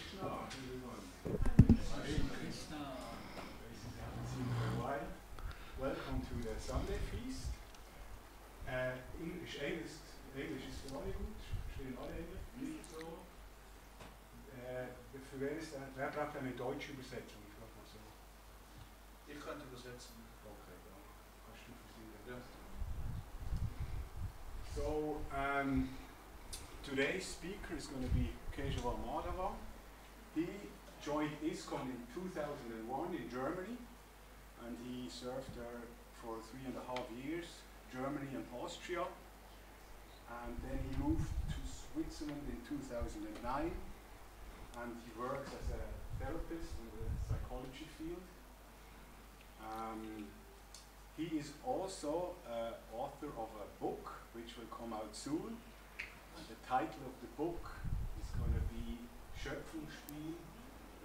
Krishna, everyone. Hare Krishna. Haven't seen you for a while. Welcome to the Sundayfeast. English ist für alle gut. Stehen alle Englisch? Nicht so. Für wer braucht eine deutsche Übersetzung? Ich frage mal so. Ich könnte übersetzen. Okay, dann kannst du für Sie. Ja. So, today's speaker is going to be Keshava Madhava. He joined ISKCON in 2001 in Germany, and he served there for 3.5 years, Germany and Austria. And then he moved to Switzerland in 2009, and he works as a therapist in the psychology field. He is also author of a book which will come out soon. And the title of the book is going to be Schöpfungsspiel. I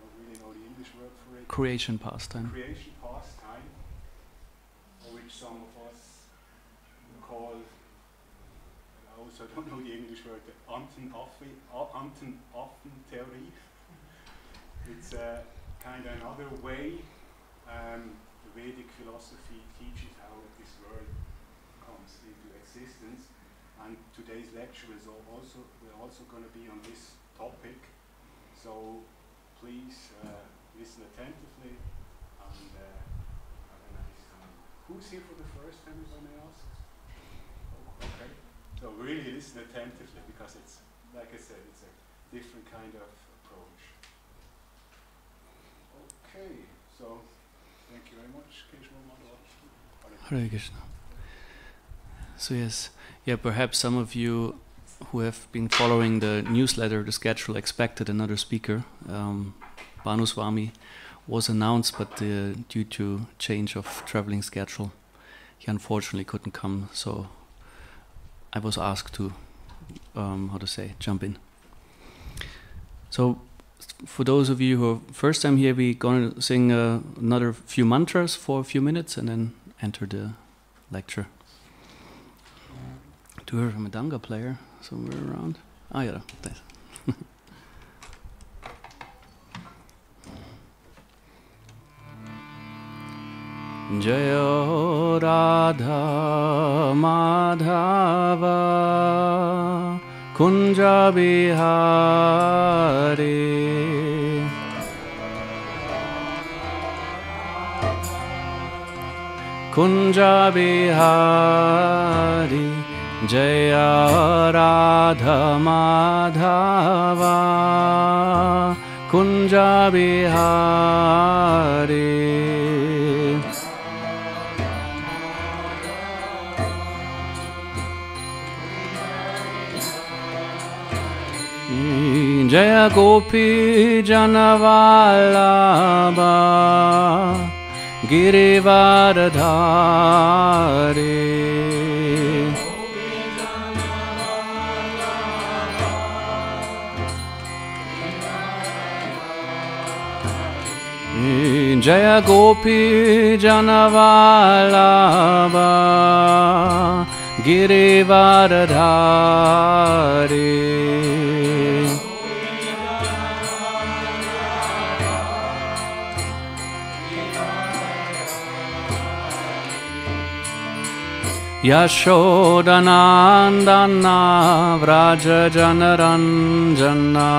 don't really know the English word for it. Creation Pastime. Creation Pastime, which some of us call, I also don't know the English word, the Anten-Affen-Theorie. It's kind of another way the Vedic philosophy teaches how this world comes into existence. And today's lecture is we're also going to be on this topic. So please listen attentively and have a nice time. Who's here for the first time, if I may ask? Oh, okay. So really listen attentively, because it's, like I said, it's a different kind of approach. Okay, so thank you very much, Keshava Madhava. Hare Krishna. So yes, perhaps some of you who have been following the newsletter, the schedule, expected another speaker. Banuswami was announced, but due to change of traveling schedule, he unfortunately couldn't come. So I was asked to, jump in. So for those of you who are first time here, we're going to sing another few mantras for a few minutes and then enter the lecture. Do you hear a Madanga player somewhere around? Ah, yeah, thanks. Jaya Radha Madhava Kunja Bihari Kunja Bihari Jaya Radha Madhava Kunja Bihari Jaya Gopi Janavallabha Girivardhari Jaya Gopi Janavallabha Girivardhari Yashodanandana Vraja Janaranjana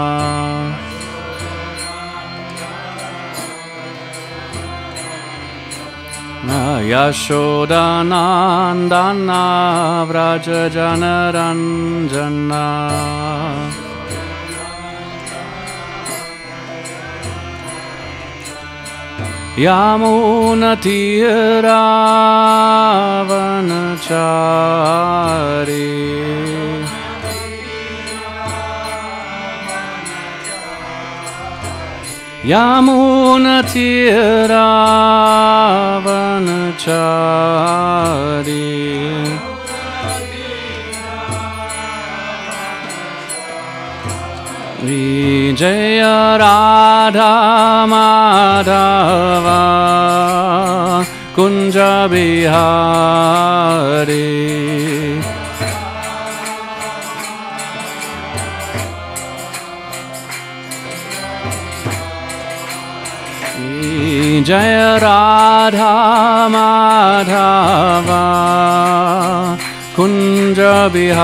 Yashodanandana Vraja Janaranjana Yamunatiravanachari Yamunatiravanachari Vijaya Radha Madhava Kunja Bihari Jaya Radha Madhava Kunja Bihari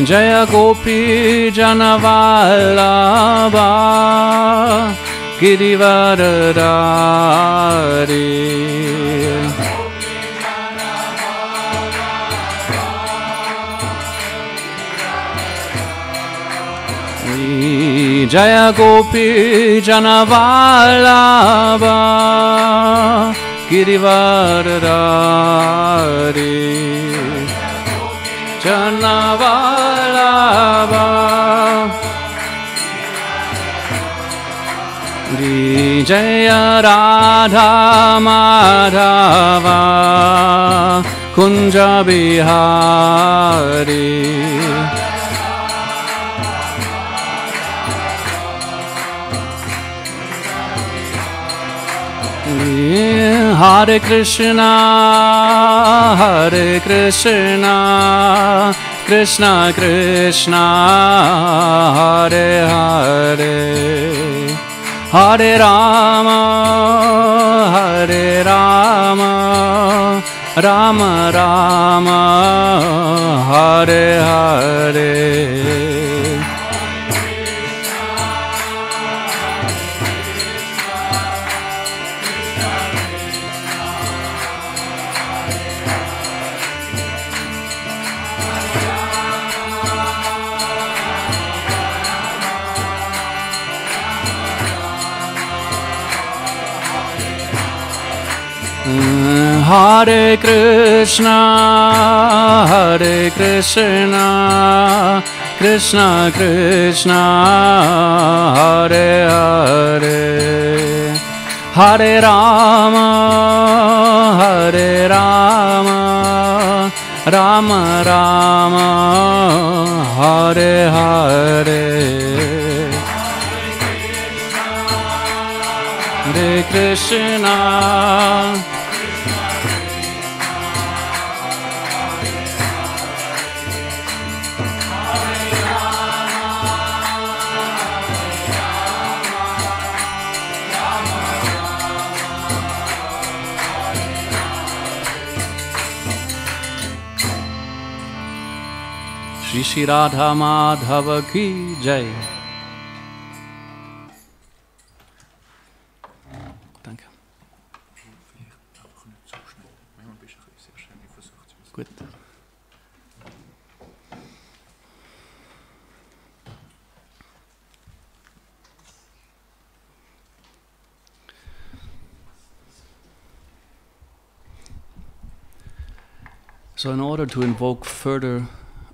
Jaya Gopi Janavallabha Girivaradari Jaya Gopi Janavallabha Girivaradari Janavallabha Jaya Radha Madhava Kunja Bihari Hare Krishna, Hare Krishna, Krishna Krishna, Hare Hare, Hare Rama, Hare Rama, Rama Rama, Hare Hare. Hare Krishna, Hare Krishna, Krishna Krishna, Hare Hare, Hare Rama, Hare Rama, Rama Rama, Hare Hare, Hare Krishna. Shri Shri Radha Madhava Ki Jai. Danke. Gut. So in order to invoke further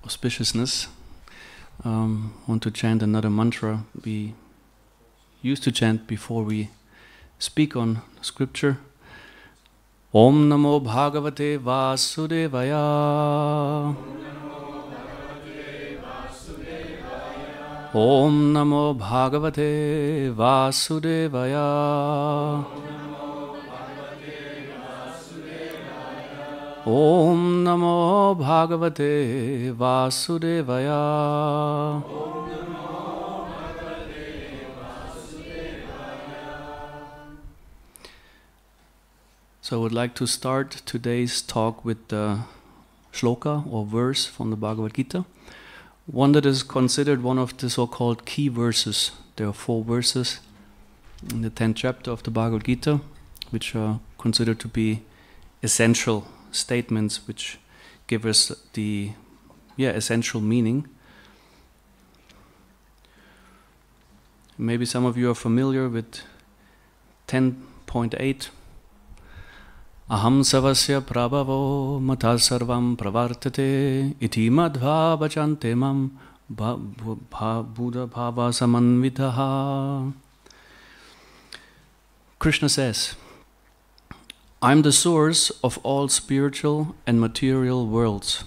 auspiciousness, want to chant another mantra we used to chant before we speak on scripture. Om Namo Bhagavate Vasudevaya. Om Namo Bhagavate Vasudevaya. Om Namo Bhagavate Vasudevaya. So I would like to start today's talk with the shloka or verse from the Bhagavad Gita, one that is considered one of the so-called key verses. There are 4 verses in the 10th chapter of the Bhagavad Gita, which are considered to be essential statements which give us the essential meaning. Maybe some of you are familiar with 10.8. Aham savasya prabhavo mata sarvam pravartate iti madhva bachante mam buddha bhava samanvitaha. Krishna says, I am the source of all spiritual and material worlds.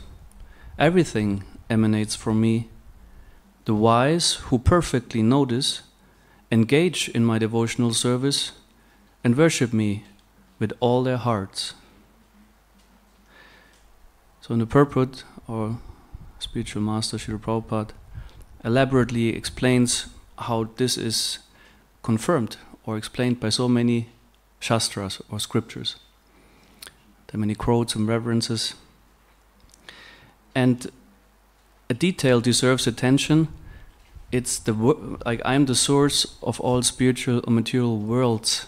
Everything emanates from me. The wise who perfectly know this engage in my devotional service and worship me with all their hearts. So in the purport, our spiritual master Srila Prabhupada elaborately explains how this is confirmed or explained by so many shastras or scriptures. There are many quotes and references. And a detail deserves attention. It's like I'm the source of all spiritual or material worlds.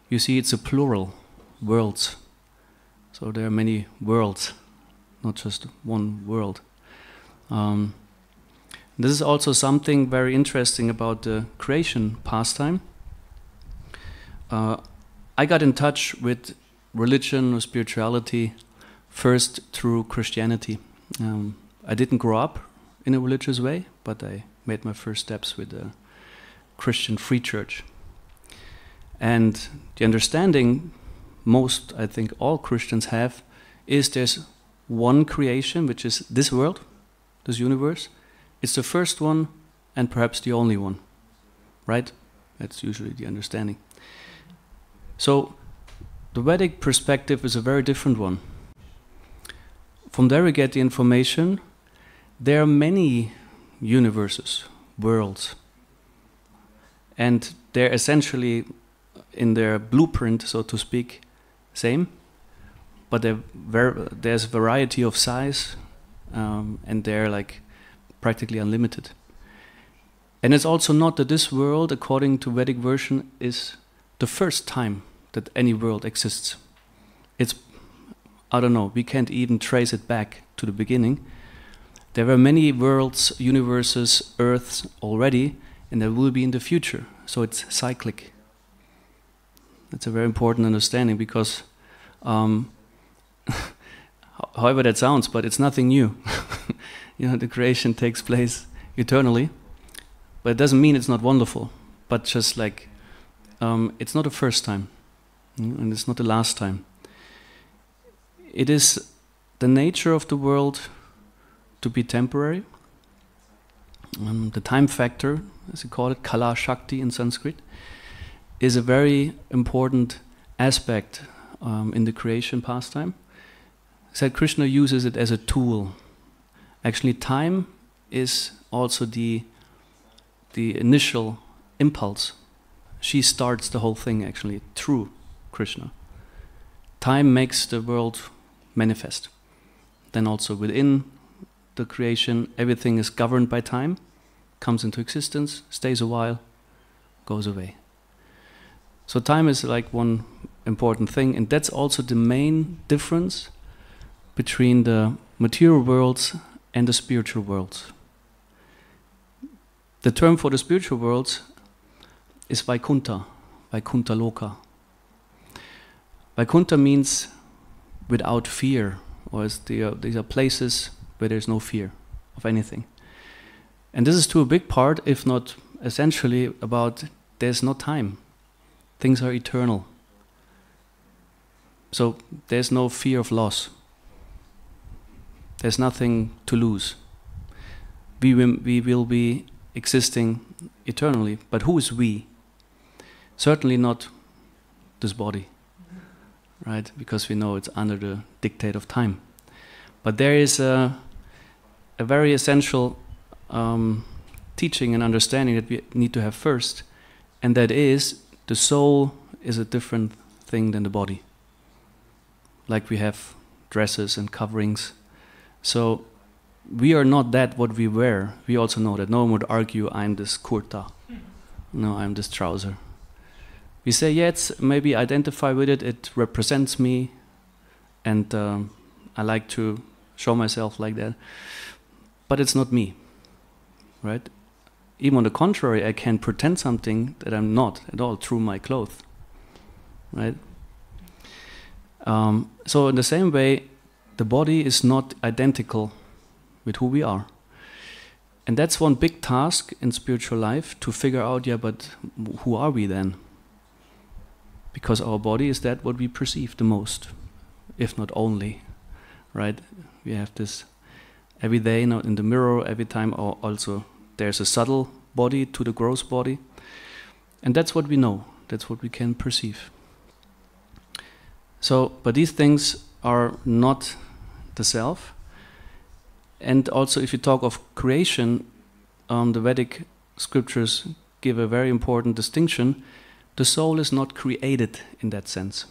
You see, it's a plural, worlds. So there are many worlds, not just one world. This is also something very interesting about the creation pastime. I got in touch with religion or spirituality first through Christianity. I didn't grow up in a religious way, but I made my first steps with the Christian free church. And the understanding most, I think, all Christians have is there's one creation, which is this world, this universe. It's the first one and perhaps the only one, right? That's usually the understanding. So the Vedic perspective is a very different one. From there we get the information. There are many universes, worlds, and they're essentially in their blueprint, so to speak, same, but there's a variety of size, and they're like practically unlimited. And it's also not that this world, according to Vedic version, is the first time that any world exists. It's, I don't know, we can't even trace it back to the beginning. There were many worlds, universes, Earths already, and there will be in the future. So it's cyclic. That's a very important understanding because, however that sounds, but it's nothing new. You know, the creation takes place eternally, but it doesn't mean it's not wonderful. But just like, it's not the first time, and it's not the last time. It is the nature of the world to be temporary. The time factor, as you call it, Kala Shakti in Sanskrit, is a very important aspect in the creation pastime. Said Krishna uses it as a tool. Actually, time is also the initial impulse. She starts the whole thing actually through Krishna. Time makes the world manifest. Then also within the creation, everything is governed by time, comes into existence, stays a while, goes away. So time is like one important thing, and that's also the main difference between the material worlds and the spiritual worlds. The term for the spiritual worlds is Vaikuntha, Vaikuntha Loka. Vaikuntha means without fear, or these are places where there's no fear of anything. And this is to a big part, if not essentially, about there's no time. Things are eternal. So there's no fear of loss. There's nothing to lose. We will be existing eternally. But who is we? Certainly not this body, right? Because we know it's under the dictate of time. But there is a very essential teaching and understanding that we need to have first, and that is the soul is a different thing than the body. Like we have dresses and coverings. So we are not that what we wear. We also know that no one would argue I'm this kurta. No, I'm this trouser. We say, yeah, maybe identify with it, it represents me, and I like to show myself like that. But it's not me, right? Even on the contrary, I can pretend something that I'm not at all through my clothes, right? So in the same way, the body is not identical with who we are. And that's one big task in spiritual life, to figure out, yeah, but who are we then? Because our body is that what we perceive the most, if not only, right? We have this every day now in the mirror, every time, or also there's a subtle body to the gross body. And that's what we know, that's what we can perceive. So, but these things are not the self. And also, if you talk of creation, the Vedic scriptures give a very important distinction. The soul is not created in that sense.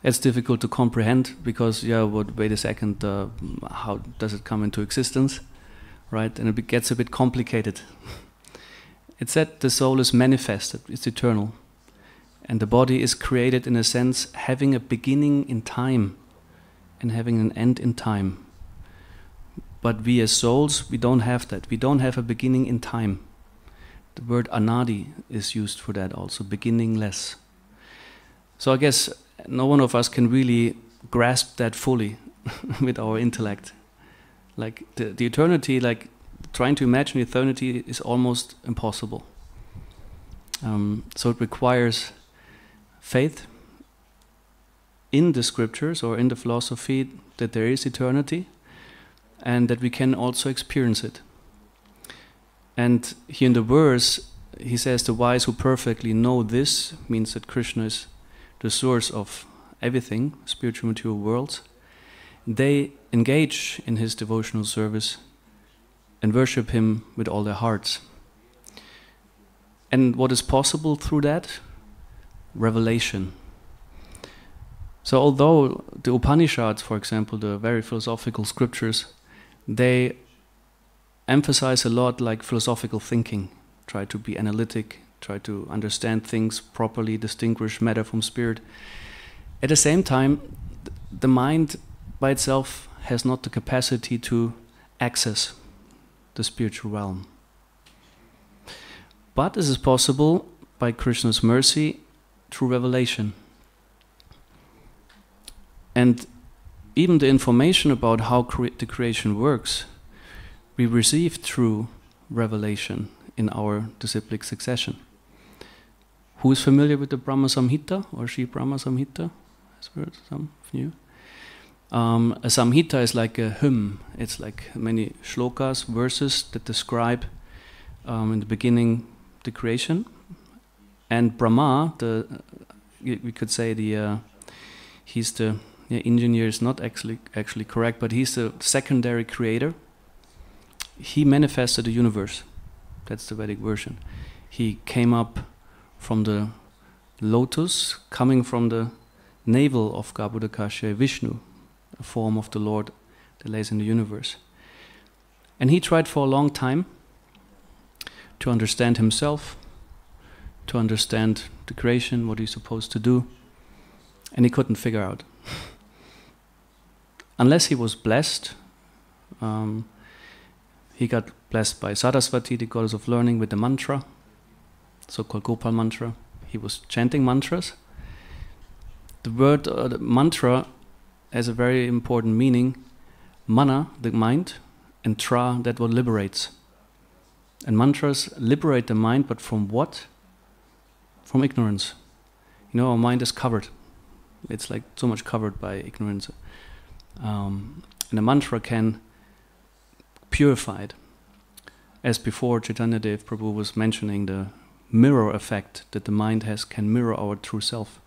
It's difficult to comprehend because, wait a second, how does it come into existence, right? And it gets a bit complicated. It's that the soul is manifested, it's eternal. And the body is created in a sense having a beginning in time and having an end in time. But we as souls, we don't have that. We don't have a beginning in time. The word anadi is used for that also, beginningless. So I guess no one of us can really grasp that fully with our intellect. Like the eternity, like trying to imagine eternity is almost impossible. So it requires faith in the scriptures or in the philosophy that there is eternity and that we can also experience it. And here in the verse, he says, the wise who perfectly know this, means that Krishna is the source of everything, spiritual material worlds. They engage in his devotional service and worship him with all their hearts. And what is possible through that? Revelation. So although the Upanishads, for example, the very philosophical scriptures, they emphasize a lot like philosophical thinking, try to be analytic, try to understand things properly, distinguish matter from spirit. At the same time, the mind by itself has not the capacity to access the spiritual realm. But this is possible by Krishna's mercy through revelation. And even the information about how the creation works, we receive through revelation in our disciplic succession. Who is familiar with the Brahma Samhita or Sri Brahma Samhita? Has heard some of you? A Samhita is like a hymn. It's like many shlokas, verses that describe in the beginning the creation. And Brahma, we could say he's the engineer is not actually correct, but he's the secondary creator. He manifested the universe. That's the Vedic version. He came up from the lotus, coming from the navel of Garbhodakasha Vishnu, a form of the Lord that lays in the universe. And he tried for a long time to understand himself, to understand the creation, what he's supposed to do, and he couldn't figure out. Unless he was blessed, he got blessed by Saraswati, the goddess of learning, with the mantra, so-called Gopal mantra. He was chanting mantras. The word the mantra has a very important meaning. Mana, the mind, and tra, that what liberates. And mantras liberate the mind, but from what? From ignorance. You know, our mind is covered. It's like so much covered by ignorance. And a mantra can purify it. As before, Chaitanya Dev Prabhu was mentioning the mirror effect that the mind can mirror our true self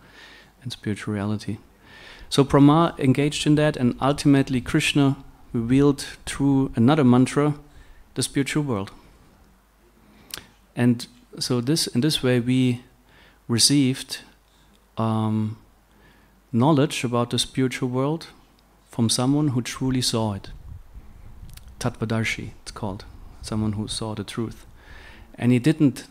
and spiritual reality. So Brahma engaged in that, and ultimately Krishna revealed through another mantra the spiritual world. And so in this way we received knowledge about the spiritual world from someone who truly saw it. Tattvadarshi, it's called. Someone who saw the truth. And he didn't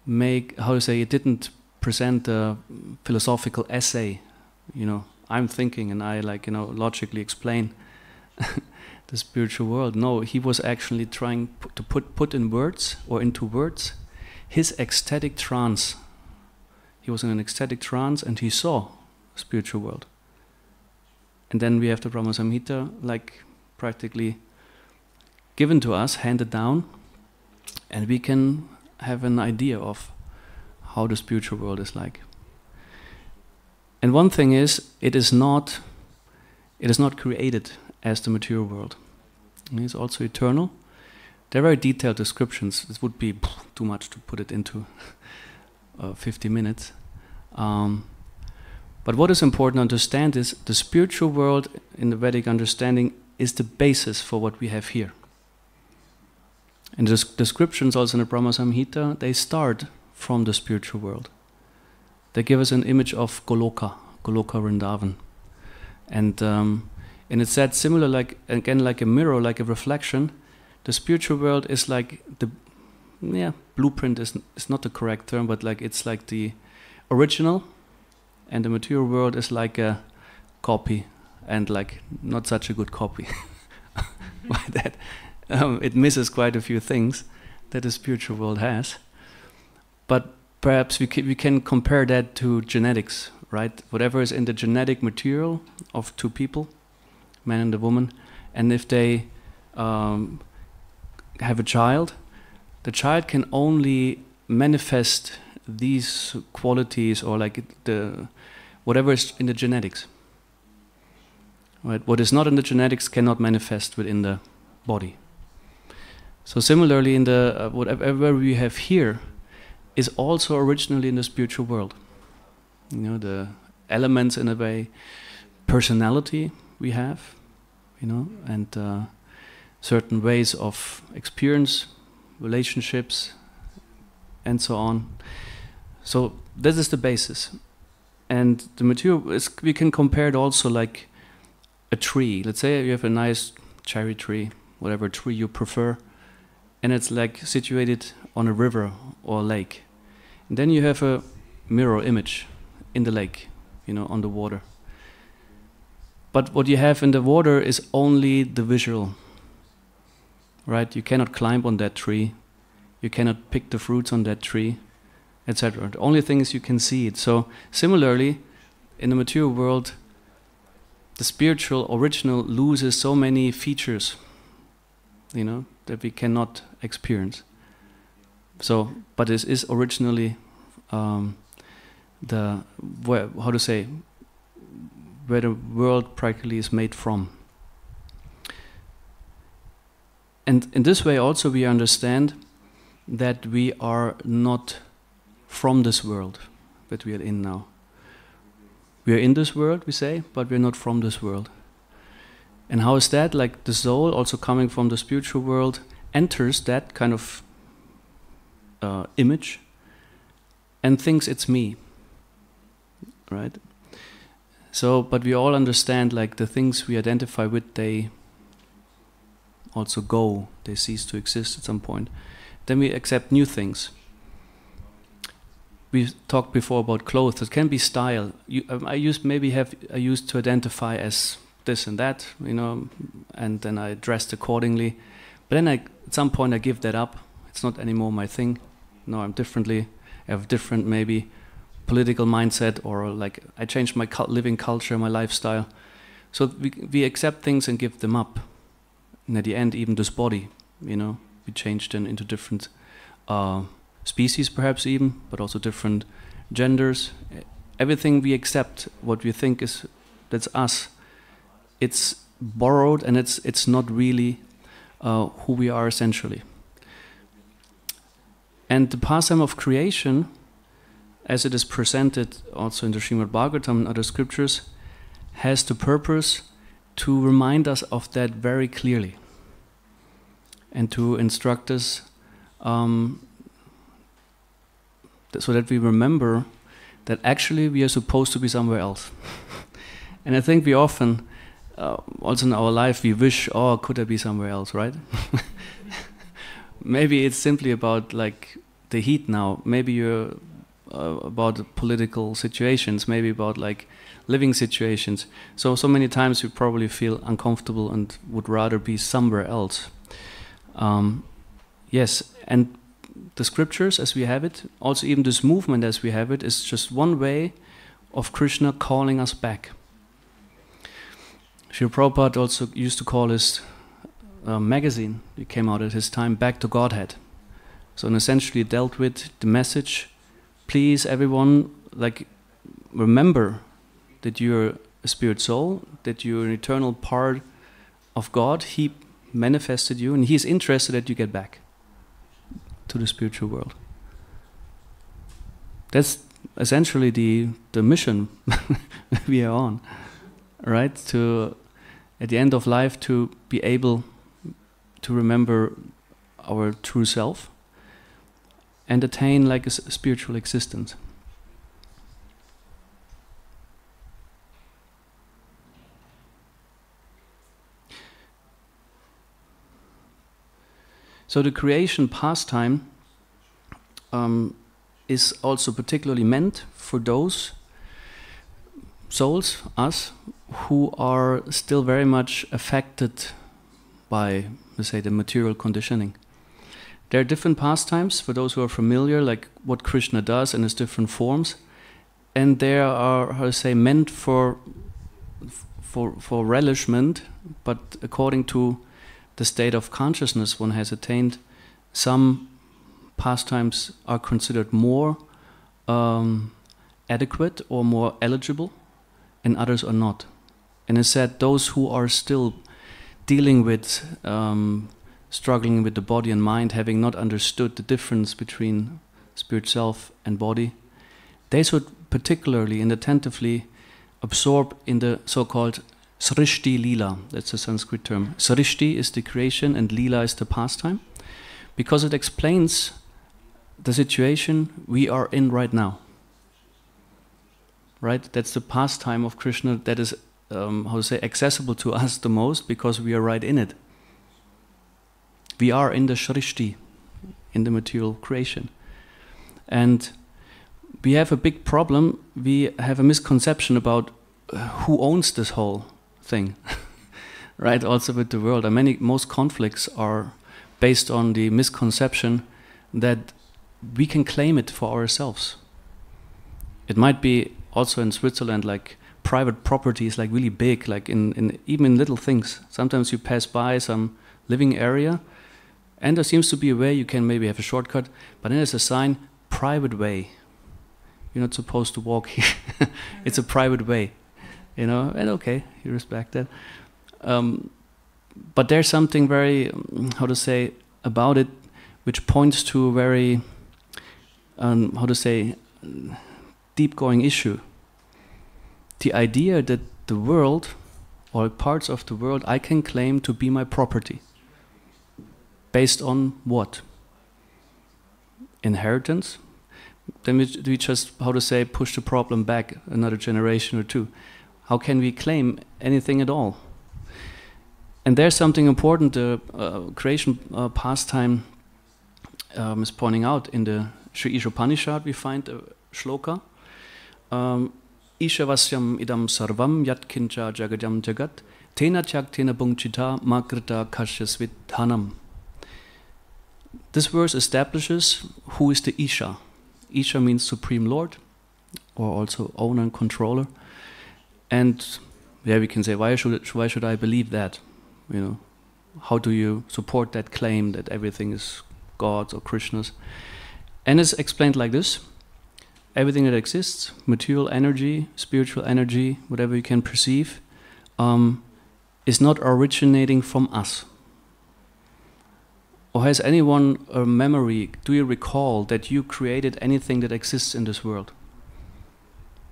he didn't present a philosophical essay, I'm thinking and I logically explain the spiritual world. No, he was actually trying to put in words or into words his ecstatic trance. He was in an ecstatic trance and he saw the spiritual world. And then we have the Brahma Samhita practically given to us, handed down, and we can have an idea of how the spiritual world is like. And one thing is, it is not created as the material world. It is also eternal. There are very detailed descriptions. It would be too much to put it into 50 minutes. But what is important to understand is the spiritual world in the Vedic understanding is the basis for what we have here. And the descriptions also in the Brahma Samhita, they start from the spiritual world. They give us an image of Goloka Vrindavan. And it's said similar, like again, like a mirror, like a reflection. The spiritual world is like the, blueprint is not the correct term, but like it's like the original, and the material world is like a copy, and like not such a good copy. By that, it misses quite a few things that the spiritual world has. But perhaps we can compare that to genetics, right? Whatever is in the genetic material of two people, man and a woman, and if they have a child, the child can only manifest these qualities, or like the whatever is in the genetics. Right? What is not in the genetics cannot manifest within the body. So similarly, in the whatever we have here is also originally in the spiritual world. You know, the elements in a way, personality we have, you know, and certain ways of experience, relationships, and so on. So this is the basis. And the material is, we can compare it also like a tree. Let's say you have a nice cherry tree, whatever tree you prefer, and it's like situated on a river or a lake. And then you have a mirror image in the lake, you know, on the water. But what you have in the water is only the visual, right? You cannot climb on that tree, you cannot pick the fruits on that tree, etc. The only thing is you can see it. So similarly, in the material world, the spiritual original loses so many features, you know, that we cannot experience. So, but this is originally where the world practically is made from. And in this way also we understand that we are not from this world that we are in now. We are in this world, we say, but we are not from this world. And how is that? Like the soul, also coming from the spiritual world, enters that kind of image and thinks it's me, right? So, but we all understand, like the things we identify with, they also go, they cease to exist at some point. Then we accept new things. We talked before about clothes. It can be style. I used to identify as this and that, you know, and then I dressed accordingly. But then at some point I give that up. It's not anymore my thing. No, I'm differently. I have different maybe political mindset, or like I changed my living culture, my lifestyle. So we accept things and give them up. And at the end, even this body, you know, we changed them into different species perhaps even, but also different genders. Everything we accept, what we think is, that's us, it's borrowed, and it's not really who we are essentially. And the pastime of creation, as it is presented also in the Srimad Bhagavatam and other scriptures, has the purpose to remind us of that very clearly, and to instruct us so that we remember that actually we are supposed to be somewhere else. And I think we often, also in our life, we wish, oh, could I be somewhere else, right? Maybe it's simply about like the heat now. Maybe you're about political situations, maybe about like living situations. So many times we probably feel uncomfortable and would rather be somewhere else. Yes, and the scriptures as we have it, also even this movement as we have it, is just one way of Krishna calling us back. Srila Prabhupada also used to call his magazine, it came out at his time, Back to Godhead. So and essentially dealt with the message, please everyone, like remember that you're a spirit soul, that you're an eternal part of God. He manifested you, and He's interested that you get back to the spiritual world. That's essentially the mission we are on, right? To, at the end of life, to be able to remember our true self and attain like a spiritual existence. So the creation pastime is also particularly meant for those souls, us, who are still very much affected by, let's say, the material conditioning. There are different pastimes for those who are familiar, like what Krishna does in his different forms, and they are, how to say, meant for relishment, but according to the state of consciousness one has attained, some pastimes are considered more adequate or more eligible, and others are not. And it said those who are still dealing with, struggling with the body and mind, having not understood the difference between spirit self and body, they should particularly and attentively absorb in the so-called Srishti Lila. That's a Sanskrit term. Srishti is the creation and Lila is the pastime, because it explains the situation we are in right now. Right? That's the pastime of Krishna that is, how to say, accessible to us the most, because we are right in it. We are in the Srishti, in the material creation. And we have a big problem. We have a misconception about who owns this whole thing. Right? Also with the world. Most conflicts are based on the misconception that we can claim it for ourselves. It might be also in Switzerland, like private property is like really big, like in even in little things. Sometimes you pass by some living area and there seems to be a way you can maybe have a shortcut, but then there's a sign, private way. You're not supposed to walk here. It's a private way, you know, and okay, you respect that. But there's something very, how to say, about it, which points to a very, how to say, deep-going issue. The idea that the world, or parts of the world, I can claim to be my property. Based on what? Inheritance? Then we just, how to say, push the problem back another generation or two. How can we claim anything at all? And there's something important the creation pastime is pointing out. In the Sri Ishopanishad we find a shloka. Ishavasyam idam sarvam yat kincha jagadam jagat tena chak tena bungchita makrita kashyasvit dhanam. This verse establishes who is the Isha. Isha means Supreme Lord, or also owner and controller. And yeah, we can say, why should I believe that? You know, how do you support that claim that everything is God's or Krishna's? And it's explained like this. Everything that exists, material energy, spiritual energy, whatever you can perceive, is not originating from us. Or has anyone a memory, do you recall that you created anything that exists in this world?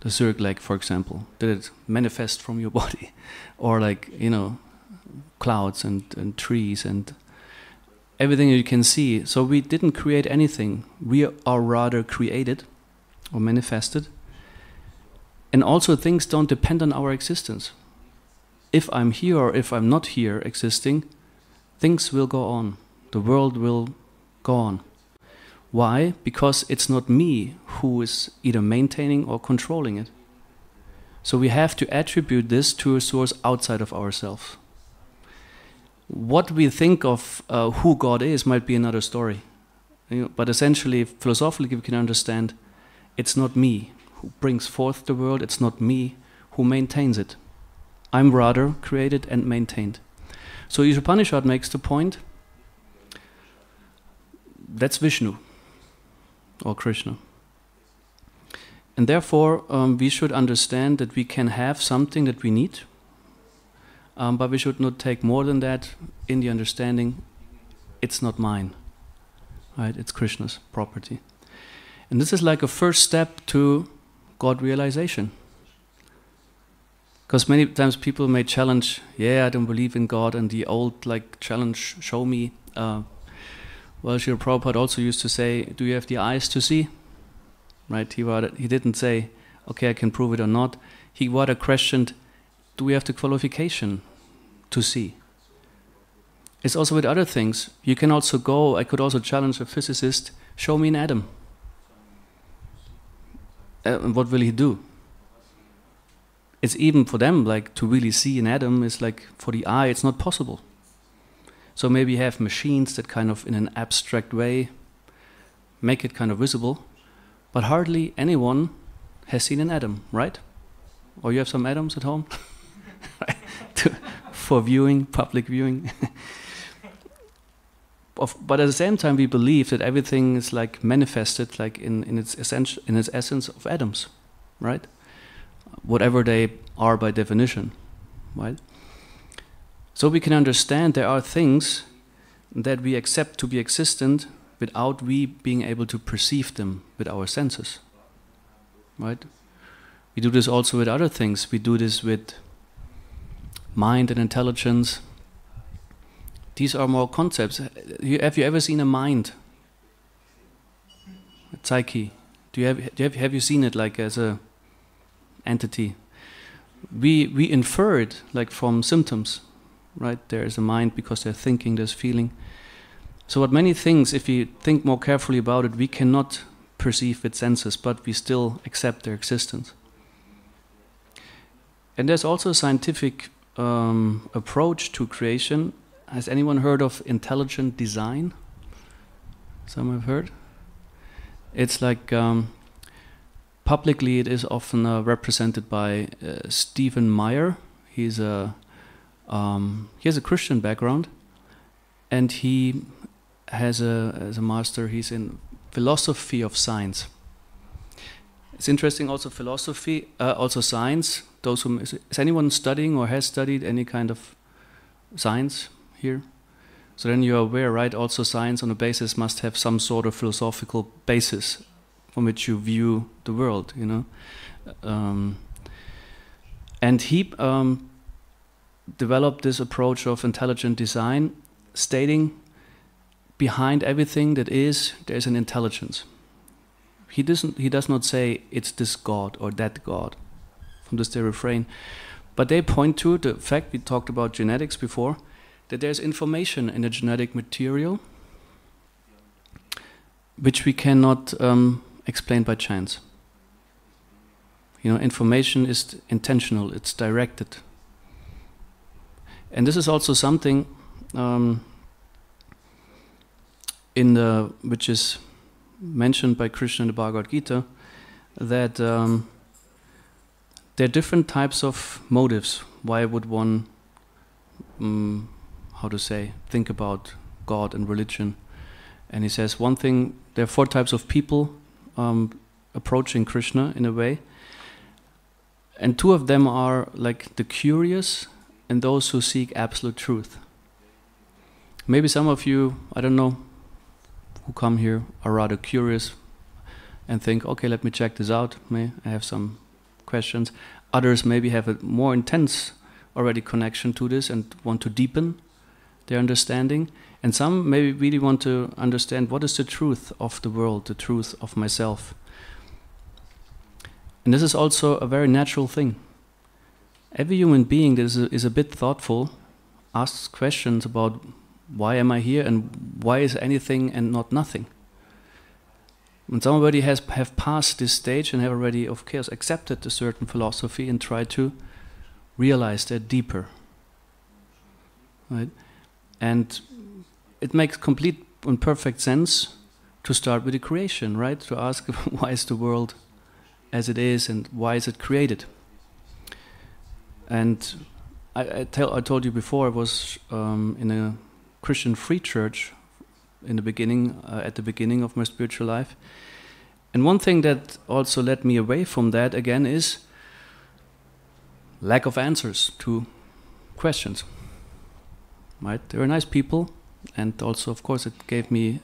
The Zerg leg, for example, did it manifest from your body? Or like, you know, clouds and trees and everything you can see. So we didn't create anything. We are rather created or manifested. And also things don't depend on our existence. If I'm here or if I'm not here existing, things will go on. The world will go on. Why? Because it's not me who is either maintaining or controlling it. So we have to attribute this to a source outside of ourselves. What we think of who God is might be another story. You know, but essentially, philosophically, we can understand it's not me who brings forth the world, it's not me who maintains it. I'm rather created and maintained. So Ishopanishad makes the point, that's Vishnu or Krishna. And therefore, we should understand that we can have something that we need, but we should not take more than that in the understanding it's not mine, right? It's Krishna's property. And this is like a first step to God realization. Because many times people may challenge, yeah, I don't believe in God, and the old like challenge, show me. Well, Srila Prabhupada also used to say, do you have the eyes to see? Right? He didn't say, okay, I can prove it or not. He rather questioned, do we have the qualification to see? It's also with other things. You can also go, I could also challenge a physicist, show me an atom. And what will he do? It's even for them, like to really see an atom is like for the eye, it's not possible. So maybe you have machines that kind of in an abstract way make it kind of visible, but hardly anyone has seen an atom, right? Or you have some atoms at home? For viewing, public viewing. But at the same time we believe that everything is like manifested like in its essence of atoms, right? Whatever they are by definition, right? So we can understand there are things that we accept to be existent without we being able to perceive them with our senses, right? We do this also with other things. We do this with mind and intelligence. These are more concepts. Have you ever seen a mind? A psyche? Have you seen it like as a entity? We infer it like from symptoms, right? There is a mind because they're thinking, there's feeling. So what many things, if you think more carefully about it, we cannot perceive with senses, but we still accept their existence. And there's also a scientific approach to creation. Has anyone heard of intelligent design? Some have heard. It's like publicly it is often represented by Stephen Meyer. He has a Christian background, and he has as a master. He's in philosophy of science. It's interesting. Also philosophy, also science. Those who is anyone studying or has studied any kind of science here? So then you're aware, right? Also science on a basis must have some sort of philosophical basis from which you view the world, you know. And he developed this approach of intelligent design, stating behind everything that is, there's an intelligence. He does not say it's this God or that God. From this they refrain. But they point to the fact, we talked about genetics before, that there's information in the genetic material which we cannot explain by chance. You know, information is intentional, it's directed. And this is also something which is mentioned by Krishna in the Bhagavad Gita, that there are different types of motives. Why would one, think about God and religion? And he says one thing, there are 4 types of people approaching Krishna in a way. And 2 of them are like the curious and those who seek absolute truth. Maybe some of you, I don't know, who come here are rather curious and think, okay, let me check this out. I have some questions. Others maybe have a more intense already connection to this and want to deepen their understanding. And some maybe really want to understand what is the truth of the world, the truth of myself. And this is also a very natural thing. Every human being that is a bit thoughtful asks questions about why am I here and why is anything and not nothing. When somebody have passed this stage and have already, of course, accepted a certain philosophy and try to realize that deeper, right? And it makes complete and perfect sense to start with the creation, right? To ask why is the world as it is and why is it created? And I told you before, I was in a Christian free church in the beginning, at the beginning of my spiritual life. And one thing that also led me away from that again is lack of answers to questions. Right? They were nice people, and also, of course, it gave me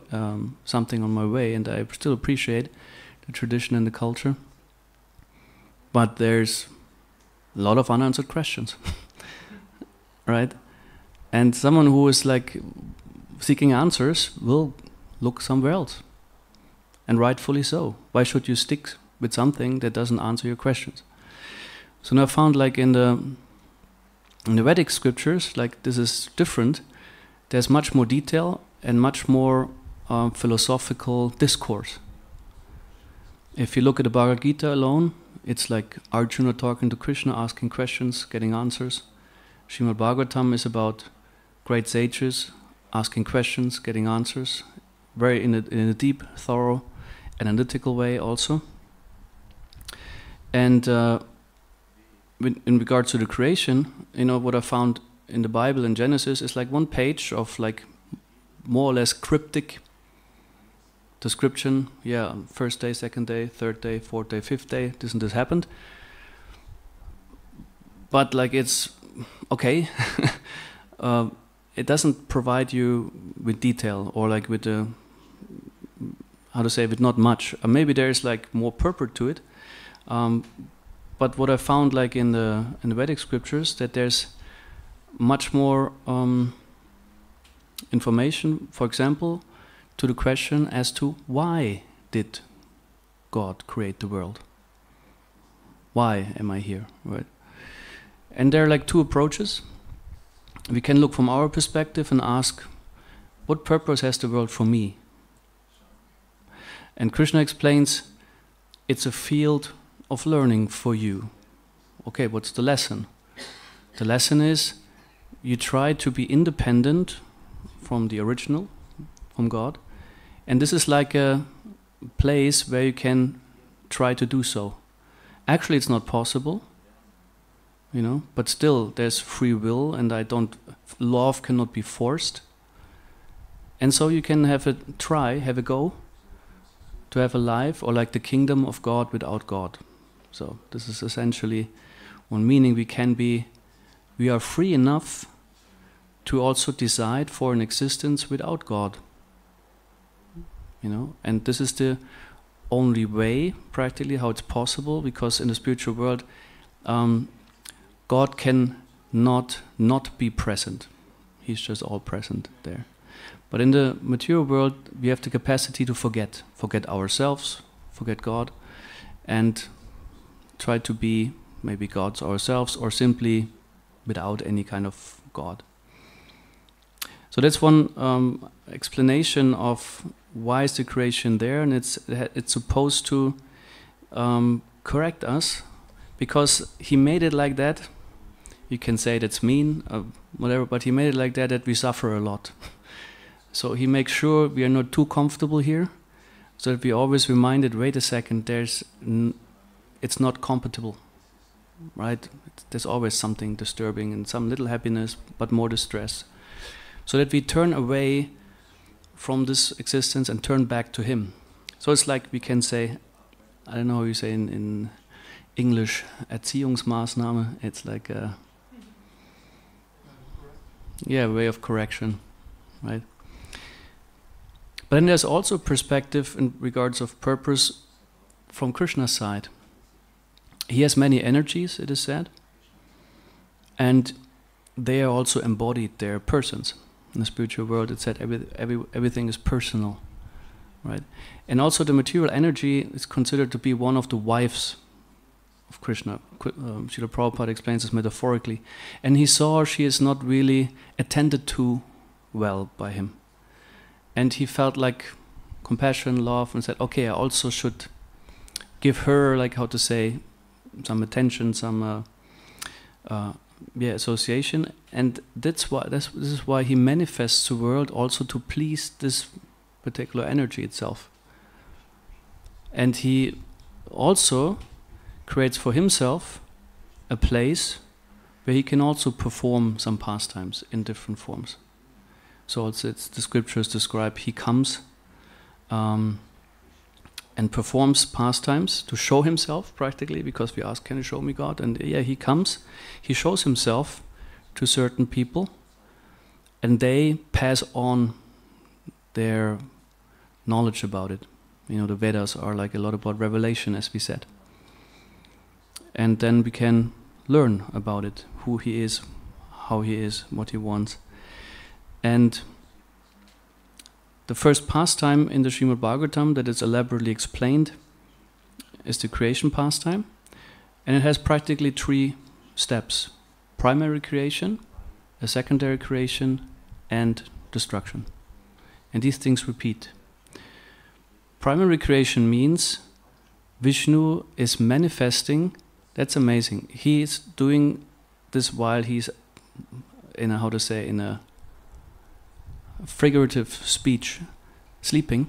something on my way, and I still appreciate the tradition and the culture. But there's a lot of unanswered questions, right? And someone who is like seeking answers will look somewhere else, and rightfully so. Why should you stick with something that doesn't answer your questions? So now I found like in the Vedic scriptures, like this is different. There's much more detail and much more philosophical discourse. If you look at the Bhagavad Gita alone, it's like Arjuna talking to Krishna, asking questions, getting answers. Srimad Bhagavatam is about great sages asking questions, getting answers, very in a deep, thorough, analytical way also. And in regards to the creation, what I found in the Bible in Genesis is like one page of like more or less cryptic description. Yeah, first day, second day, third day, fourth day, fifth day, this and this happened. But like it's okay. It doesn't provide you with detail or like with the, with not much. Maybe there's like more purport to it. But what I found like in the Vedic scriptures, that there's much more information, for example, to the question as to why did God create the world? Why am I here, right? And there are like two approaches. We can look from our perspective and ask, what purpose has the world for me? And Krishna explains, it's a field of learning for you. Okay, what's the lesson? The lesson is, you try to be independent from the original, from God. And this is like a place where you can try to do so. Actually, it's not possible, but still there's free will, and love cannot be forced. And so you can have a try, have a go, to have a life, or like the kingdom of God without God. So this is essentially one meaning. We are free enough to also decide for an existence without God. And this is the only way, practically, how it's possible, because in the spiritual world, God can not be present. He's just all present there. But in the material world, we have the capacity to forget ourselves, forget God, and try to be maybe gods ourselves, or simply without any kind of God. So that's one explanation of why is the creation there, and it's supposed to correct us, because He made it like that. You can say that's mean, whatever, but He made it like that we suffer a lot. So He makes sure we are not too comfortable here, so that we always reminded, wait a second, it's not compatible, right? There's always something disturbing and some little happiness, but more distress. So that we turn away from this existence and turn back to Him. So it's like we can say, I don't know how you say in English, Erziehungsmaßnahme. It's like a way of correction, right? But then there's also perspective in regards of purpose from Krishna's side. He has many energies, it is said, and they are also embodied, they're persons. In the spiritual world, it's said everything is personal, right? And also the material energy is considered to be one of the wives of Krishna. Srila Prabhupada explains this metaphorically. And he saw she is not really attended to well by him. And he felt like compassion, love, and said, okay, I also should give her, some attention, some association. And this is why he manifests the world also to please this particular energy itself. And he also creates for himself a place where he can also perform some pastimes in different forms. So the scriptures describe he comes and performs pastimes to show himself practically, because we ask, can you show me God? And he comes, he shows himself to certain people, and they pass on their knowledge about it. You know, the Vedas are like a lot about revelation, as we said. And then we can learn about it, who he is, how he is, what he wants. And the first pastime in the Srimad Bhagavatam that is elaborately explained is the creation pastime. And it has practically 3 steps: primary creation, a secondary creation, and destruction. And these things repeat. Primary creation means Vishnu is manifesting. That's amazing. He is doing this while he's in a, how to say, in a figurative speech, sleeping.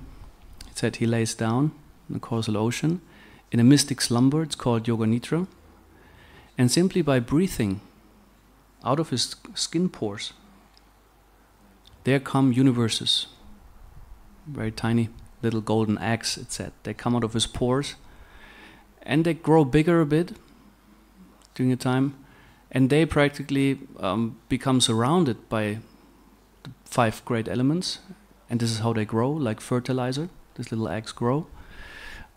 It said he lays down in the causal ocean in a mystic slumber. It's called Yoga Nidra. And simply by breathing out of his skin pores, there come universes. Very tiny little golden eggs, it said. They come out of his pores and they grow bigger a bit during the time, and they practically become surrounded by the 5 great elements, and this is how they grow, like fertilizer. These little eggs grow.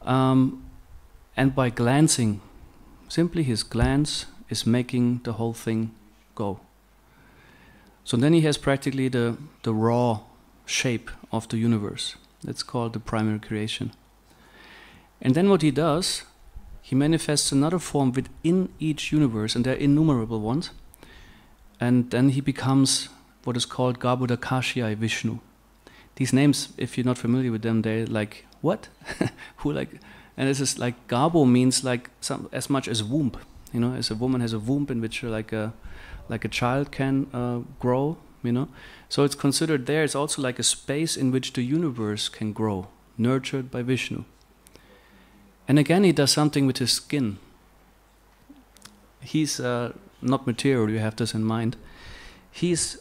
And by glancing, simply his glance is making the whole thing go. So then he has practically the raw shape of the universe. That's called the primary creation. And then what he does, he manifests another form within each universe, and there are innumerable ones. And then he becomes what is called Garbhodakashyai Vishnu. These names, if you're not familiar with them, they're like, what? Who like? And this is like, Garbo means like as much as womb. You know, as a woman has a womb in which like a child can grow, you know. So it's considered there, it's also like a space in which the universe can grow, nurtured by Vishnu. And again, he does something with his skin. He's not material, you have this in mind. He's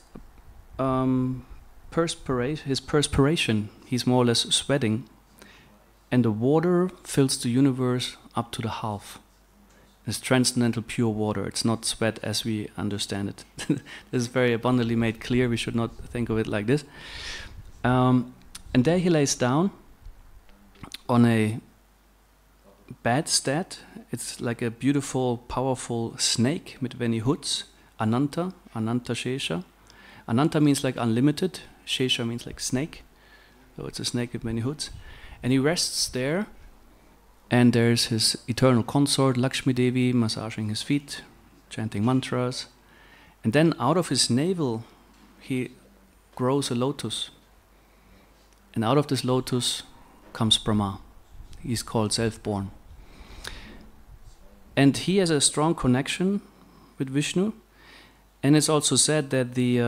his perspiration, he's more or less sweating, and the water fills the universe up to the half. It's transcendental pure water. It's not sweat as we understand it. This is very abundantly made clear. We should not think of it like this. And there he lays down on a bedstead. It's like a beautiful, powerful snake with many hoods. Ananta Shesha. Ananta means like unlimited. Shesha means like snake. So it's a snake with many hoods. And he rests there. And there's his eternal consort, Lakshmi Devi, massaging his feet, chanting mantras. And then out of his navel, he grows a lotus. And out of this lotus comes Brahma. He's called self-born. And he has a strong connection with Vishnu. And it's also said that the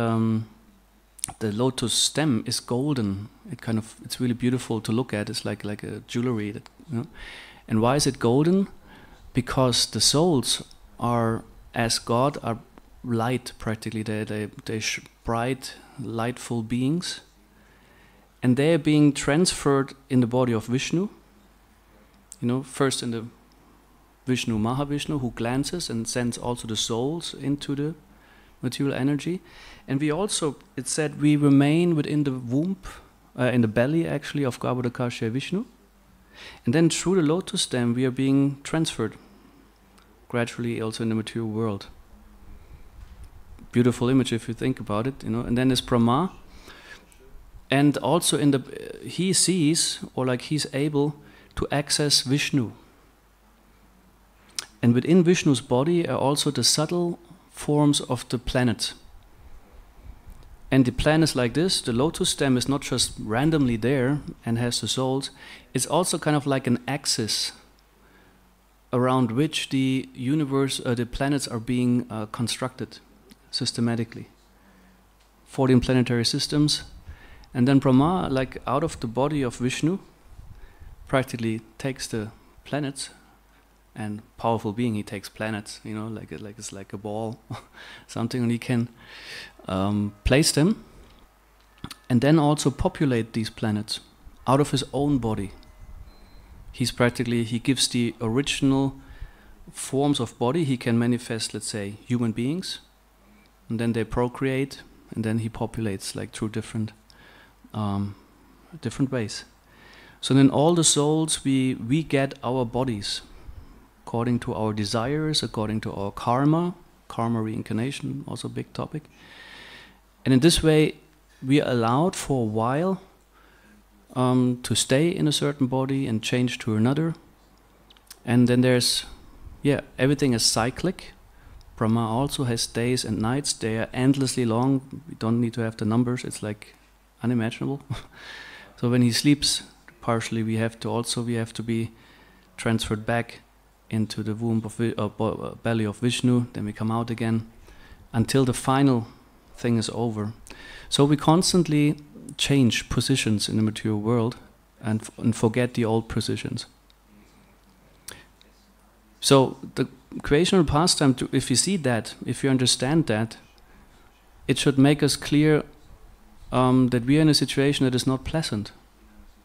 lotus stem is golden. It's really beautiful to look at. It's like a jewelry, that, you know. And why is it golden? Because the souls are, as God, are light practically. They're bright, lightful beings. And they are being transferred in the body of Vishnu. You know, first in the Vishnu, Mahavishnu, who glances and sends also the souls into the material energy. And we also, it said, we remain within the womb, in the belly actually, of Garbhodakashyai Vishnu. And then through the lotus stem we are being transferred gradually also in the material world. Beautiful image if you think about it, you know. And then there's Brahma. And also he sees, or like he's able to access Vishnu. And within Vishnu's body are also the subtle forms of the planets. And the planets like this, the lotus stem is not just randomly there and has the souls, it's also kind of like an axis around which the universe, the planets are being constructed systematically. 14 planetary systems. And then Brahma, like out of the body of Vishnu, practically takes the planets, and powerful being, he takes planets, you know, like it's like a ball, something, and he can place them, and then also populate these planets out of his own body. He gives the original forms of body. He can manifest, let's say, human beings, and then they procreate, and then he populates like through different ways. So then all the souls, we get our bodies according to our desires, according to our karma reincarnation, also a big topic. And in this way, we are allowed for a while to stay in a certain body and change to another. And then there's, everything is cyclic. Brahma also has days and nights. They are endlessly long. We don't need to have the numbers. It's like unimaginable. So when he sleeps, partially we have to be transferred back into the womb of belly of Vishnu. Then we come out again until the final thing is over. So we constantly change positions in the material world and forget the old positions. So the creational pastime, if you see that, if you understand that, it should make us clear that we are in a situation that is not pleasant,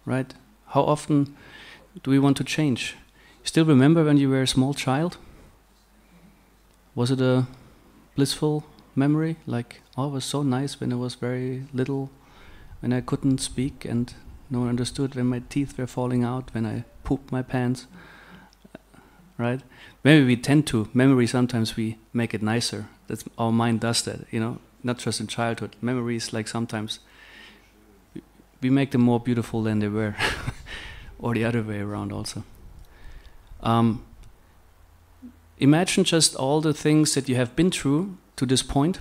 right? How often do we want to change? You still remember when you were a small child? Was it a blissful memory? Like, oh, it was so nice when I was very little, when I couldn't speak and no one understood, when my teeth were falling out, when I pooped my pants, right? Maybe we tend to, memory sometimes we make it nicer. That's, our mind does that, you know, not just in childhood. Memories, like sometimes we make them more beautiful than they were, or the other way around also. Imagine just all the things that you have been through to this point.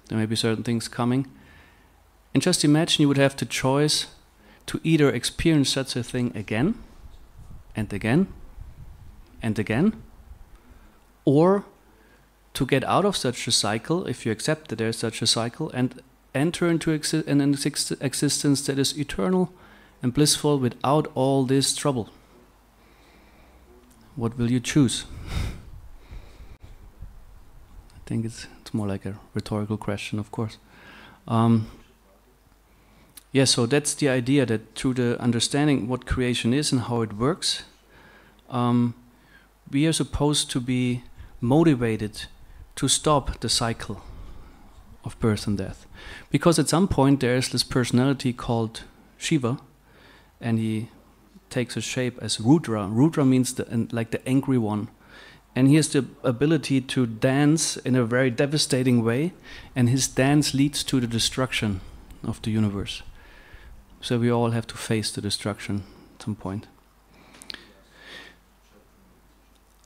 There may be certain things coming. And just imagine you would have the choice to either experience such a thing again, and again, and again, or to get out of such a cycle, if you accept that there is such a cycle, and enter into an existence that is eternal and blissful without all this trouble. What will you choose? I think it's more like a rhetorical question, of course. So that's the idea, that through the understanding what creation is and how it works, we are supposed to be motivated to stop the cycle of birth and death. Because at some point there is this personality called Shiva, and he takes a shape as Rudra. Rudra means like the angry one. And he has the ability to dance in a very devastating way, and his dance leads to the destruction of the universe. So we all have to face the destruction at some point.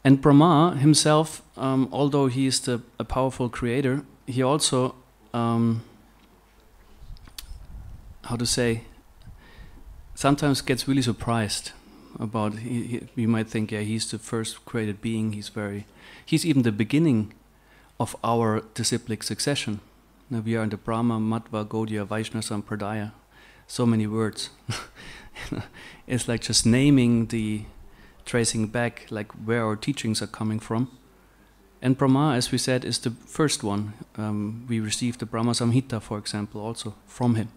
And Brahma himself, although he is a powerful creator, he also, sometimes gets really surprised about, you might think, he's the first created being, he's even the beginning of our disciplic succession. Now we are in the Brahma, Madhava, Gaudiya, Vaishnava, Sampradaya. So many words. It's like just naming tracing back, like where our teachings are coming from. And Brahma, as we said, is the first one. We received the Brahma Samhita, for example, also from him.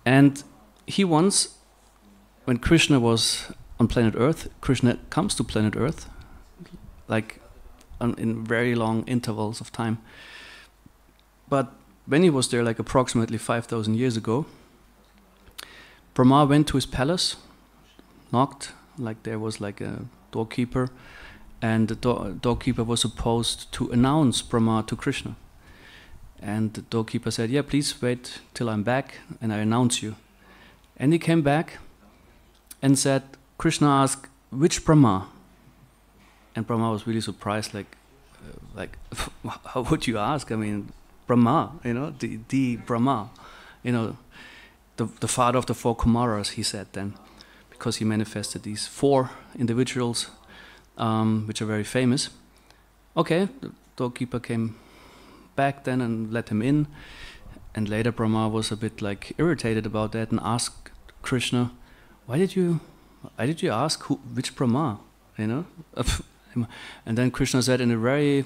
And he once, when Krishna was on planet Earth, Krishna comes to planet Earth, like in very long intervals of time. But when he was there, like approximately 5,000 years ago, Brahma went to his palace, knocked, like there was like a doorkeeper, and the doorkeeper was supposed to announce Brahma to Krishna. And the doorkeeper said, yeah, please wait till I'm back and I announce you. And he came back and said, Krishna asked, which Brahma? And Brahma was really surprised, like how would you ask? I mean, Brahma, you know, the Brahma, you know, the father of the four Kumaras, he said then, because he manifested these four individuals, which are very famous. Okay, the doorkeeper came back then and let him in, and later Brahma was a bit like irritated about that and asked Krishna, why did you ask which Brahma, you know? And then Krishna said in a very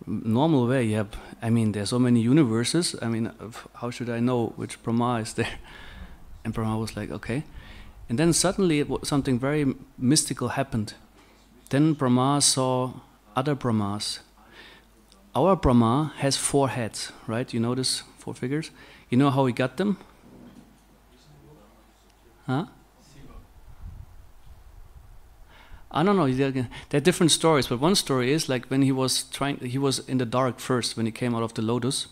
normal way, yeah, I mean, there's so many universes, I mean, how should I know which Brahma is there? And Brahma was like, okay. And then suddenly something very mystical happened. Then Brahma saw other Brahmas. Our Brahma has 4 heads, right? You notice 4 figures? You know how he got them? Huh? I don't know. There are different stories, but one story is like when he was in the dark first when he came out of the lotus,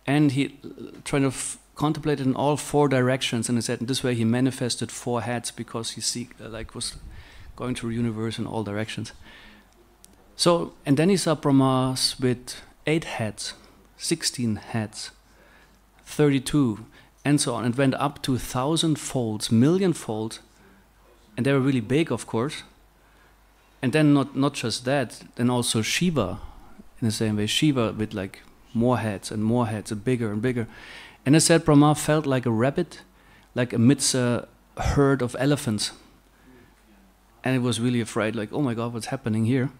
and he trying to contemplated in all four directions, and he said in this way he manifested four heads because he was going through the universe in all directions. So, and then he saw Brahmas with 8 heads, 16 heads, 32, and so on. It went up to 1,000 folds, million-fold, and they were really big, of course. And then not just that, then also Shiva, in the same way, Shiva with like more heads and bigger and bigger. And it said Brahma felt like a rabbit, like amidst a herd of elephants. And it was really afraid, like, oh my God, what's happening here?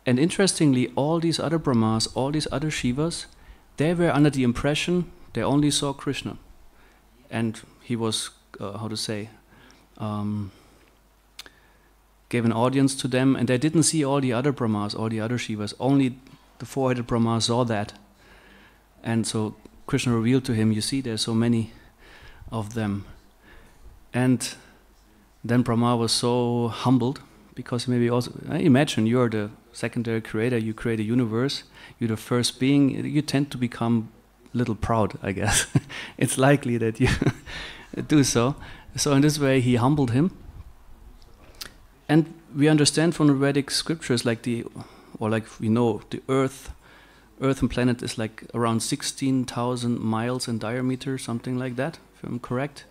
And interestingly, all these other Brahmas, all these other Shivas, they were under the impression they only saw Krishna. And he was, gave an audience to them, and they didn't see all the other Brahmas, all the other Shivas. Only the four-headed Brahma saw that. And so Krishna revealed to him, you see, there's so many of them. And then Brahma was so humbled, because maybe also, imagine you're the secondary creator, you create a universe, you're the first being, you tend to become a little proud, I guess. It's likely that you do so. So in this way, he humbled him. And we understand from the Vedic scriptures, like we know, the Earth and planet is like around 16,000 miles in diameter, something like that, if I'm correct.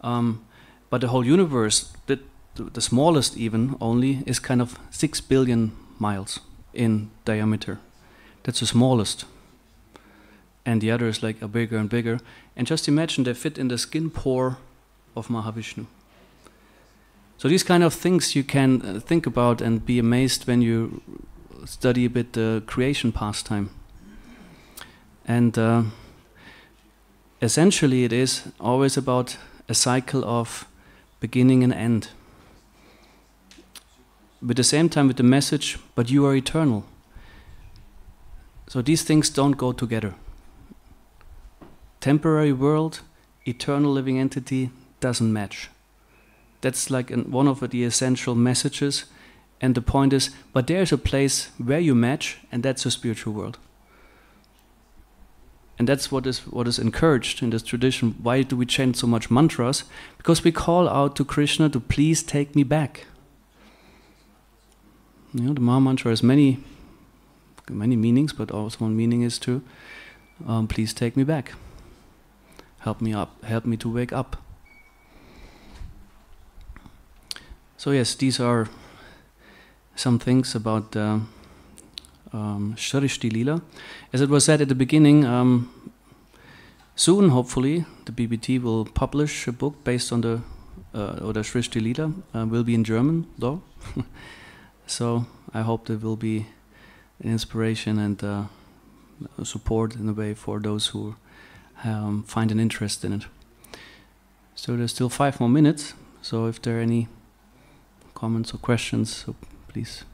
But the whole universe, the smallest even only, is kind of 6 billion miles in diameter. That's the smallest. And the other is like a bigger and bigger. And just imagine they fit in the skin pore of Mahavishnu. So these kind of things you can think about and be amazed when you study a bit the creation pastime. And essentially it is always about a cycle of beginning and end. But at the same time with the message, but you are eternal. So these things don't go together. Temporary world, eternal living entity doesn't match. That's like one of the essential messages. And the point is, but there's a place where you match, and that's the spiritual world. And that's what is encouraged in this tradition. Why do we chant so much mantras? Because we call out to Krishna to please take me back. You know, the Maha Mantra has many meanings, but also one meaning is to please take me back. Help me up. Help me to wake up. So yes, these are some things about Shrishti Lila. As it was said at the beginning, soon, hopefully, the BBT will publish a book based on the Shrishti Lila. Will be in German, though. So I hope there will be an inspiration and support in a way for those who find an interest in it. So there's still 5 more minutes. So if there are any comments or questions, so please.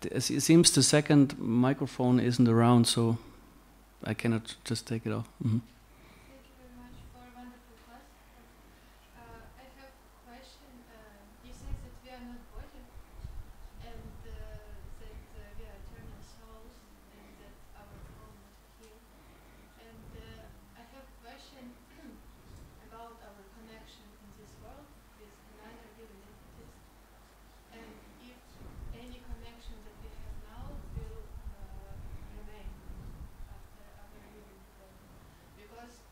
It seems the second microphone isn't around, so I cannot just take it off. Thank you very much for a wonderful class. I have a question. You said that we are not body, and that we are eternal souls, and that our home is here. And I have a question about our connection in this world with another living entities, and if any connection that we have now will remain after our living world. Because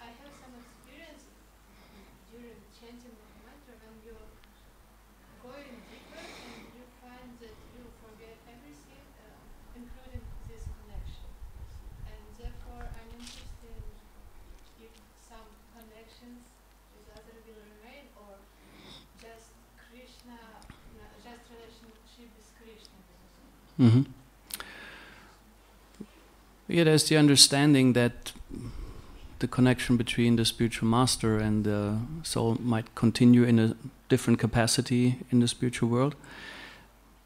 I have some experience during chanting of mantra when you're going deeper and you find that you forget everything, including this connection. And therefore I'm interested if some connections with other will remain, or just Krishna, just relationship with Krishna. Yeah, there's the understanding that the connection between the spiritual master and the soul might continue in a different capacity in the spiritual world.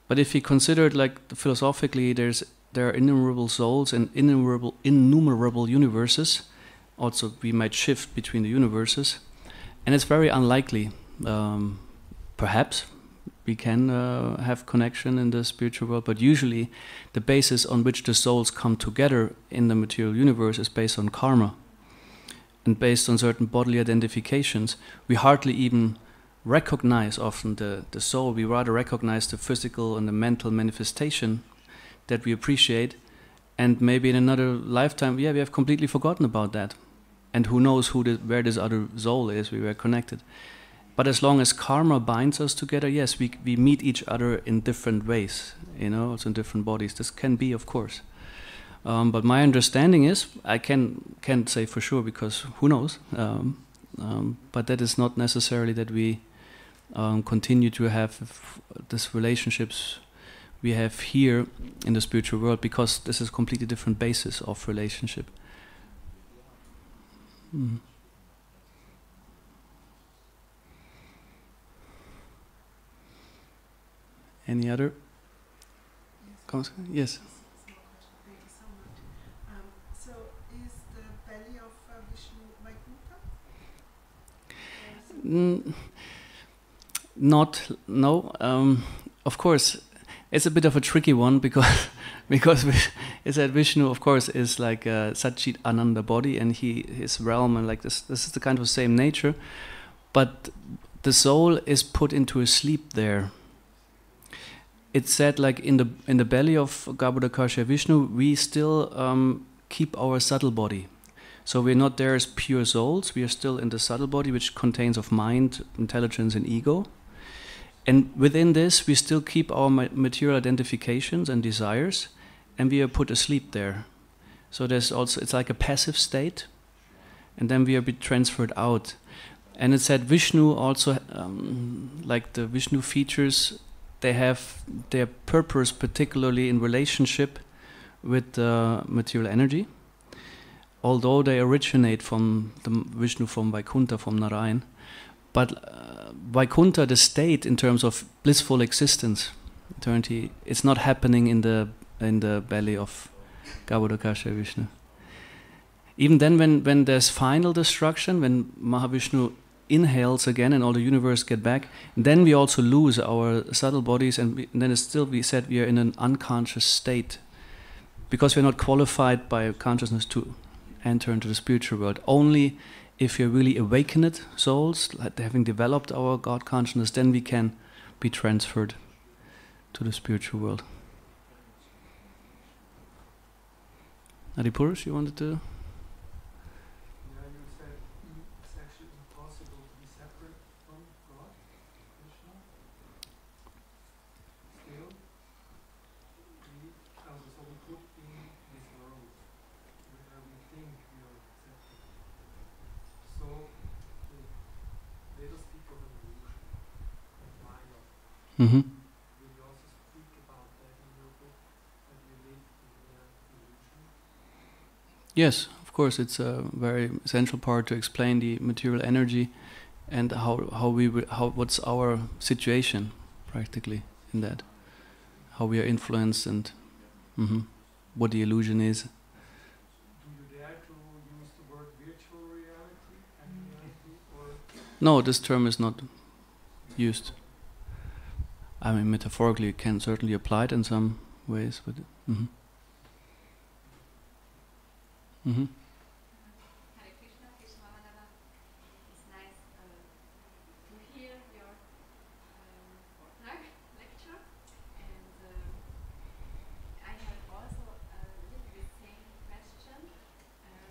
But if you consider it like philosophically, there are innumerable souls and innumerable universes, also we might shift between the universes, and it's very unlikely. Perhaps we can have connection in the spiritual world, but usually the basis on which the souls come together in the material universe is based on karma and based on certain bodily identifications. We hardly even recognize often the soul. We rather recognize the physical and the mental manifestation that we appreciate, and maybe in another lifetime, we have completely forgotten about that. And who knows where this other soul is, we were connected. But as long as karma binds us together, yes, we meet each other in different ways, also in different bodies. This can be, of course. But my understanding is, I can't say for sure because who knows, but that is not necessarily that we continue to have these relationships we have here in the spiritual world, because this is a completely different basis of relationship. Mm. Any other comments? Yes. Small question. Thank you so much. So, is the belly of Vishnu Vaikuntha? No. Of course, it's a bit of a tricky one because it's that Vishnu, of course, is like a Satchit Ananda body, and his realm and like this is the kind of same nature, but the soul is put into a sleep there. It's said like in the belly of Garbhodakasha Vishnu, we still keep our subtle body. So we're not there as pure souls, we are still in the subtle body, which contains of mind, intelligence and ego. And within this, we still keep our material identifications and desires, and we are put asleep there. So there's also, it's like a passive state, and then we are transferred out. And it said Vishnu also, like the Vishnu features, they have their purpose particularly in relationship with material energy. Although they originate from the Vishnu, from Vaikuntha, from Narayan. But Vaikuntha, the state in terms of blissful existence, eternity, it's not happening in the belly of Garbhodakasha Vishnu. Even then, when there's final destruction, when Mahavishnu inhales again and all the universe get back, then we also lose our subtle bodies, and then it's still, we said, we are in an unconscious state because we're not qualified by consciousness to enter into the spiritual world. Only if you're really awakened souls, like having developed our God consciousness, then we can be transferred to the spiritual world. Adipurush, you wanted to? Yeah, you said it's actually impossible to be separate from God, Krishna. Still, so we put in this world where we think we are accepted. So, let us speak of an illusion, of Maya. Mm-hmm. Will you also speak about that in your book, that you live in the illusion? Yes, of course, it's a very essential part to explain the material energy and what's our situation practically in that, how we are influenced and what the illusion is. Do you dare to use the word virtual reality and reality, or? No, this term is not used. I mean, metaphorically, it can certainly apply it in some ways, but. Hare Krishna, Krishna Madhava. It's nice to hear your fortnight lecture, and I have also a little bit same question.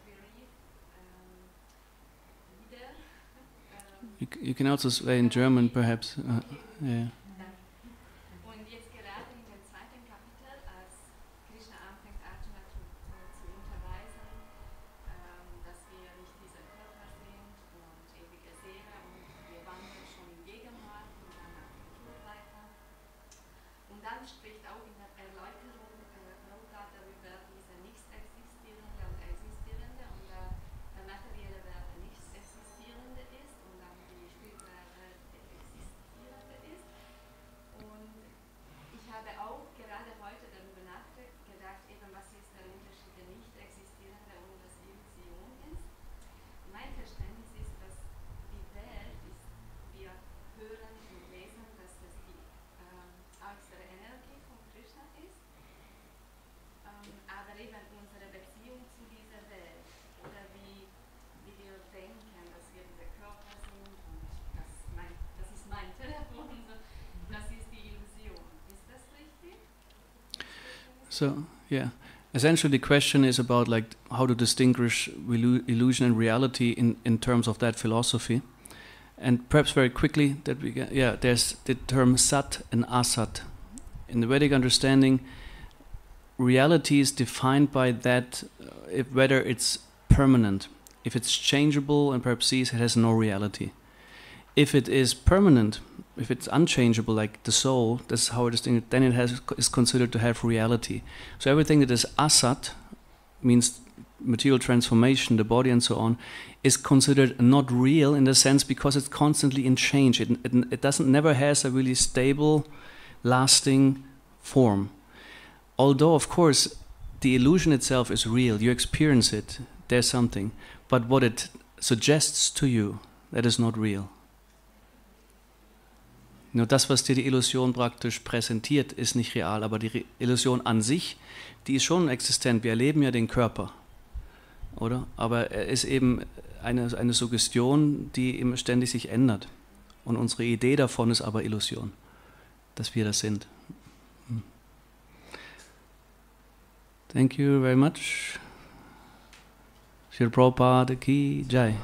We read Lieder. You can also say in German, perhaps. Yeah. Und jetzt gerade in dem zweiten Kapitel, als Krishna anfängt, Arjuna zu unterweisen, dass wir nicht dieser Körper sind und ewige Seele und wir wandeln schon in Gegenwart und dann nach dem Tod weiter. Und dann spricht auch in der Erläuterung Prabhupada darüber diese nicht existierende und existierende und der materielle Welt nicht existierende ist und dann die spirituelle Welt existierende ist. ein Telefon, so, das ist die Illusion. Ist das richtig? So, yeah. Essentially, the question is about like how to distinguish illusion and reality in terms of that philosophy. And perhaps very quickly, that we get, yeah, there's the term sat and asat. In the Vedic understanding, reality is defined by that, whether it's permanent. If it's changeable and perhaps cease, it has no reality. If it is permanent, if it's unchangeable, like the soul, that's how it is, then it is considered to have reality. So everything that is asat, means material transformation, the body and so on, is considered not real in the sense because it's constantly in change. It never has a really stable, lasting form. Although, of course, the illusion itself is real. You experience it. There's something. But what it suggests to you, that is not real. Nur das, was dir die Illusion praktisch präsentiert, ist nicht real. Aber die Illusion an sich, die ist schon existent. Wir erleben ja den Körper, oder? Aber er ist eben eine Suggestion, die immer ständig sich ändert. Und unsere Idee davon ist aber Illusion, dass wir das sind. Thank you very much. Shri Prabhupada ki Jai.